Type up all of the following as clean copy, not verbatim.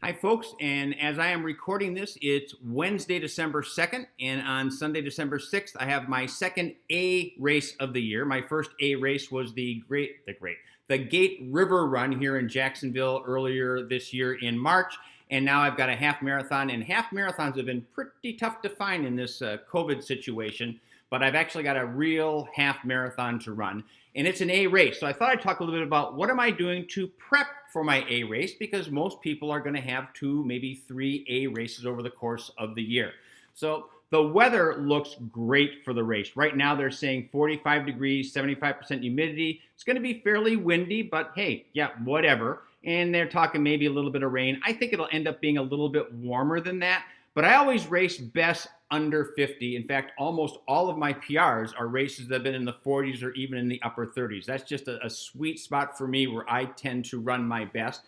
Hi, folks, and as I am recording this, it's Wednesday, December 2nd, and on Sunday, December 6th, I have my second A race of the year. My first A race was the Gate River Run here in Jacksonville earlier this year in March, and now I've got a half marathon, and half marathons have been pretty tough to find in this COVID situation, but I've actually got a real half marathon to run, and it's an A race. So I thought I'd talk a little bit about what am I doing to prep for my A race, because most people are going to have two, maybe three A races over the course of the year. So the weather looks great for the race. Right now they're saying 45 degrees, 75% humidity. It's going to be fairly windy, but hey, yeah, whatever. And they're talking maybe a little bit of rain. I think it'll end up being a little bit warmer than that, but I always race best under 50. In fact, almost all of my PRs are races that have been in the 40s or even in the upper 30s. That's just a sweet spot for me where I tend to run my best.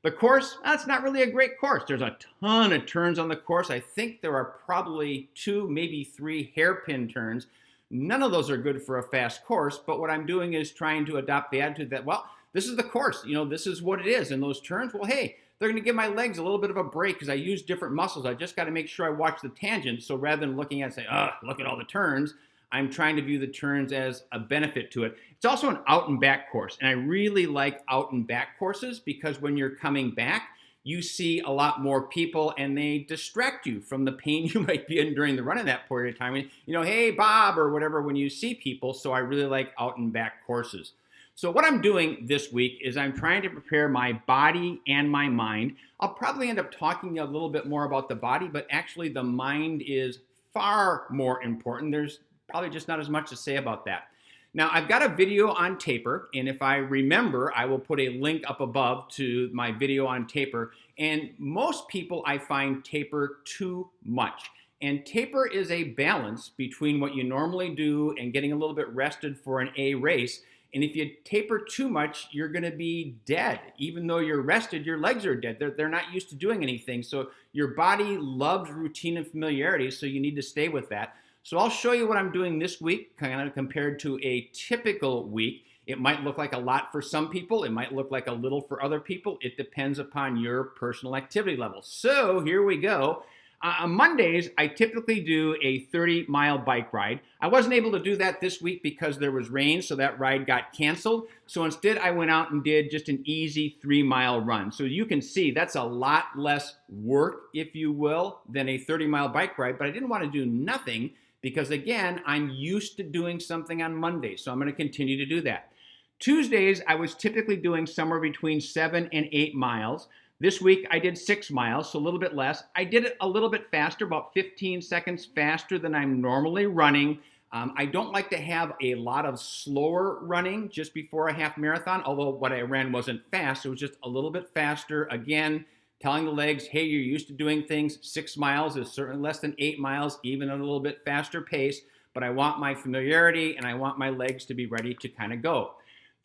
The course, that's not really a great course. There's a ton of turns on the course. I think there are probably two, maybe three hairpin turns. None of those are good for a fast course, but what I'm doing is trying to adopt the attitude that, well, this is the course, this is what it is. And those turns, well, hey, they're going to give my legs a little bit of a break because I use different muscles. I just got to make sure I watch the tangents. So rather than looking at it and say, oh, look at all the turns, I'm trying to view the turns as a benefit to it. It's also an out and back course. And I really like out and back courses because when you're coming back, you see a lot more people and they distract you from the pain you might be in during the run of that period of time. Hey, Bob, or whatever, when you see people. So I really like out and back courses. So what I'm doing this week is I'm trying to prepare my body and my mind. I'll probably end up talking a little bit more about the body, but actually the mind is far more important. There's probably just not as much to say about that. Now, I've got a video on taper, and if I remember, I will put a link up above to my video on taper. And most people, I find, taper too much. And taper is a balance between what you normally do and getting a little bit rested for an A race. And if you taper too much, you're going to be dead. Even though you're rested, your legs are dead. They're not used to doing anything. So your body loves routine and familiarity, so you need to stay with that. So I'll show you what I'm doing this week, kind of compared to a typical week. It might look like a lot for some people. It might look like a little for other people. It depends upon your personal activity level. So here we go. On Mondays, I typically do a 30-mile bike ride. I wasn't able to do that this week because there was rain, so that ride got canceled. So instead, I went out and did just an easy 3-mile run. So you can see that's a lot less work, if you will, than a 30-mile bike ride. But I didn't want to do nothing because, again, I'm used to doing something on Mondays, so I'm going to continue to do that. Tuesdays, I was typically doing somewhere between 7 and 8 miles. This week I did 6 miles, so a little bit less. I did it a little bit faster, about 15 seconds faster than I'm normally running. I don't like to have a lot of slower running just before a half marathon, although what I ran wasn't fast. It was just a little bit faster. Again, telling the legs, hey, you're used to doing things. 6 miles is certainly less than 8 miles, even at a little bit faster pace. But I want my familiarity and I want my legs to be ready to kind of go.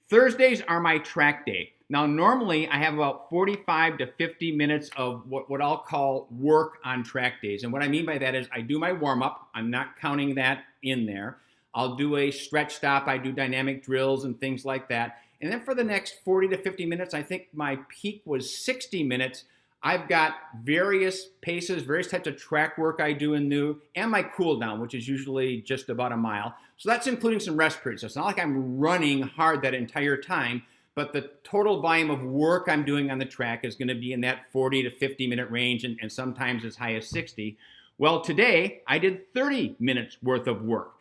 Thursdays are my track day. Now, normally I have about 45 to 50 minutes of what I'll call work on track days. And what I mean by that is I do my warm-up. I'm not counting that in there. I'll do a stretch stop. I do dynamic drills and things like that. And then for the next 40 to 50 minutes, I think my peak was 60 minutes. I've got various paces, various types of track work I do in new, and my cool down, which is usually just about a mile. So that's including some rest periods. So it's not like I'm running hard that entire time, but the total volume of work I'm doing on the track is going to be in that 40 to 50 minute range and sometimes as high as 60. Well, today I did 30 minutes worth of work.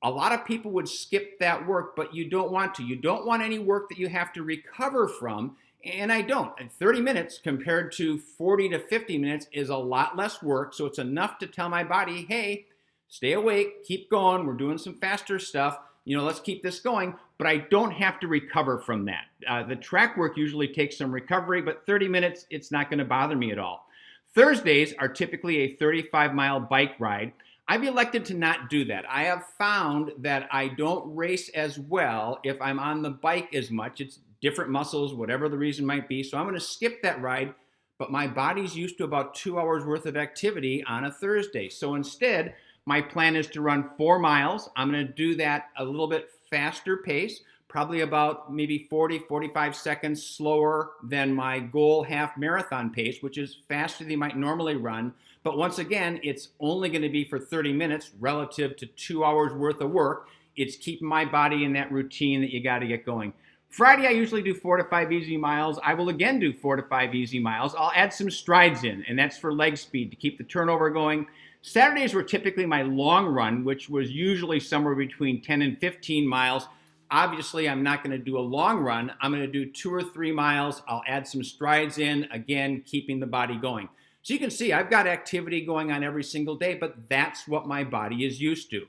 A lot of people would skip that work, but you don't want to. You don't want any work that you have to recover from, and I don't. 30 minutes compared to 40 to 50 minutes is a lot less work, so it's enough to tell my body, hey, stay awake, keep going, we're doing some faster stuff, let's keep this going, but I don't have to recover from that. The track work usually takes some recovery, but 30 minutes, it's not going to bother me at all. Thursdays are typically a 35-mile bike ride. I've elected to not do that. I have found that I don't race as well if I'm on the bike as much. It's different muscles, whatever the reason might be. So I'm going to skip that ride, but my body's used to about 2 hours worth of activity on a Thursday. So instead, my plan is to run 4 miles. I'm going to do that a little bit faster pace, probably about maybe 40, 45 seconds slower than my goal half marathon pace, which is faster than you might normally run. But once again, it's only going to be for 30 minutes relative to 2 hours worth of work. It's keeping my body in that routine that you got to get going. Friday, I usually do 4 to 5 easy miles. I will again do 4 to 5 easy miles. I'll add some strides in, and that's for leg speed to keep the turnover going. Saturdays were typically my long run, which was usually somewhere between 10 and 15 miles. Obviously, I'm not going to do a long run. I'm going to do 2 or 3 miles. I'll add some strides in, again, keeping the body going. So you can see I've got activity going on every single day, but that's what my body is used to.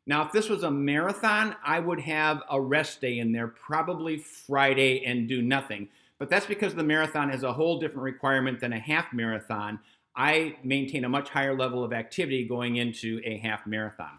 Now, if this was a marathon, I would have a rest day in there, probably Friday, and do nothing. But that's because the marathon has a whole different requirement than a half marathon. I maintain a much higher level of activity going into a half marathon.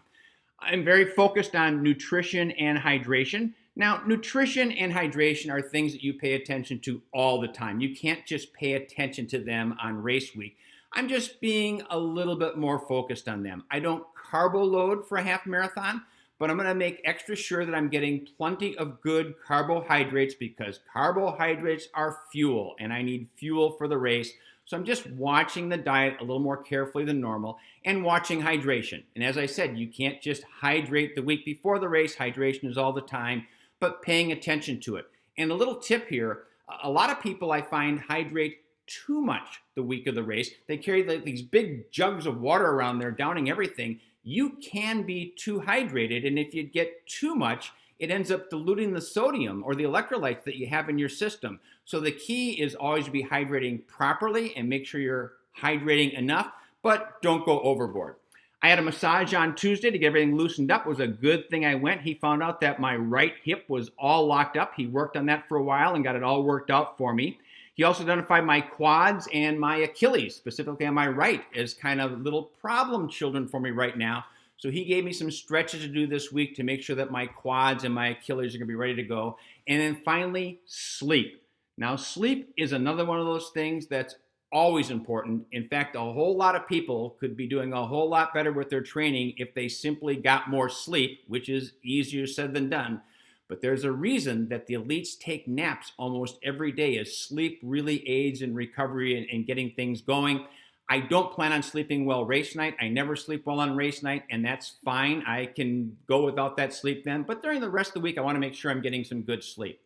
I'm very focused on nutrition and hydration. Now, nutrition and hydration are things that you pay attention to all the time. You can't just pay attention to them on race week. I'm just being a little bit more focused on them. I don't carbo load for a half marathon, but I'm going to make extra sure that I'm getting plenty of good carbohydrates because carbohydrates are fuel and I need fuel for the race. So I'm just watching the diet a little more carefully than normal and watching hydration. And as I said, you can't just hydrate the week before the race. Hydration is all the time, but paying attention to it. And a little tip here, a lot of people I find hydrate too much the week of the race. They carry these big jugs of water around there, downing everything. You can be too hydrated, and if you get too much, it ends up diluting the sodium or the electrolytes that you have in your system. So the key is always to be hydrating properly and make sure you're hydrating enough, but don't go overboard. I had a massage on Tuesday to get everything loosened up. It was a good thing I went. He found out that my right hip was all locked up. He worked on that for a while and got it all worked out for me. He also identified my quads and my Achilles, specifically on my right, as kind of little problem children for me right now. So he gave me some stretches to do this week to make sure that my quads and my Achilles are going to be ready to go. And then finally, sleep. Now, sleep is another one of those things that's always important. In fact, a whole lot of people could be doing a whole lot better with their training if they simply got more sleep, which is easier said than done. But there's a reason that the elites take naps almost every day, as sleep really aids in recovery and getting things going. I don't plan on sleeping well race night. I never sleep well on race night, and that's fine. I can go without that sleep then. But during the rest of the week, I want to make sure I'm getting some good sleep.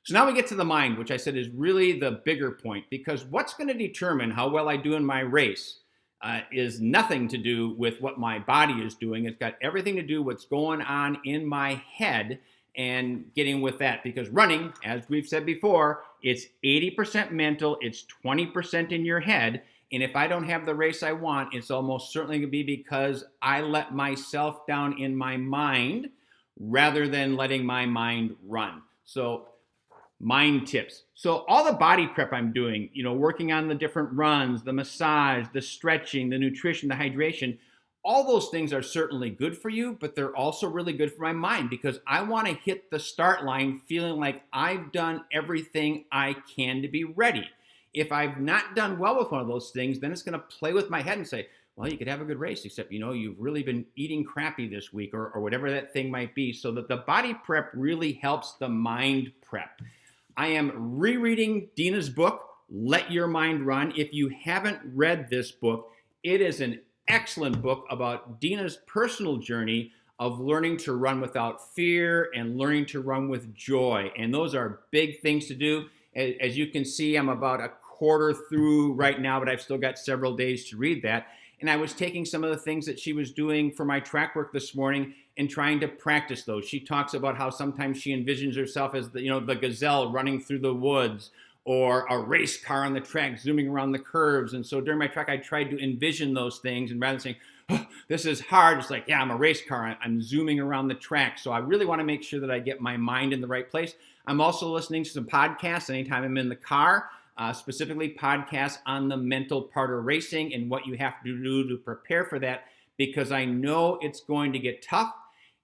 So now we get to the mind, which I said is really the bigger point, because what's going to determine how well I do in my race is nothing to do with what my body is doing. It's got everything to do with what's going on in my head and getting with that, because running, as we've said before, it's 80% mental, it's 20% in your head. And if I don't have the race I want, it's almost certainly going to be because I let myself down in my mind rather than letting my mind run. So mind tips. So all the body prep I'm doing, working on the different runs, the massage, the stretching, the nutrition, the hydration, all those things are certainly good for you, but they're also really good for my mind because I want to hit the start line feeling like I've done everything I can to be ready. If I've not done well with one of those things, then it's going to play with my head and say, well, you could have a good race, except, you've really been eating crappy this week or whatever that thing might be. So that the body prep really helps the mind prep. I am rereading Dina's book, Let Your Mind Run. If you haven't read this book, it is an excellent book about Dina's personal journey of learning to run without fear and learning to run with joy. And those are big things to do. As you can see, I'm about a quarter through right now, but I've still got several days to read that. And I was taking some of the things that she was doing for my track work this morning and trying to practice those. She talks about how sometimes she envisions herself as the gazelle running through the woods, or a race car on the track zooming around the curves. And so during my track, I tried to envision those things, and rather than saying, oh, this is hard, it's like, yeah, I'm a race car, I'm zooming around the track. So I really want to make sure that I get my mind in the right place. I'm also listening to some podcasts anytime I'm in the car, specifically podcasts on the mental part of racing and what you have to do to prepare for that, because I know it's going to get tough,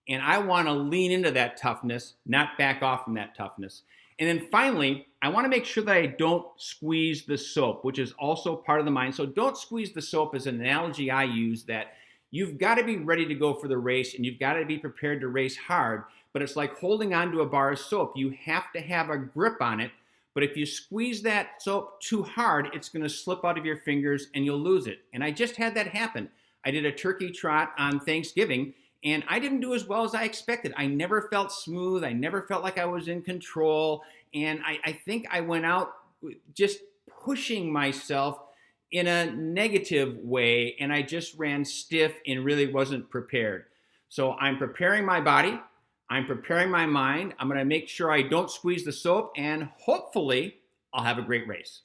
and I want to lean into that toughness, not back off from that toughness. And then finally, I want to make sure that I don't squeeze the soap, which is also part of the mind. So don't squeeze the soap is an analogy I use, that You've got to be ready to go for the race, and you've got to be prepared to race hard. But it's like holding onto a bar of soap. You have to have a grip on it. But if you squeeze that soap too hard, it's going to slip out of your fingers and you'll lose it. And I just had that happen. I did a turkey trot on Thanksgiving, and I didn't do as well as I expected. I never felt smooth. I never felt like I was in control. And I think I went out just pushing myself in a negative way, and I just ran stiff and really wasn't prepared. So I'm preparing my body. I'm preparing my mind. I'm going to make sure I don't squeeze the soap, and hopefully I'll have a great race.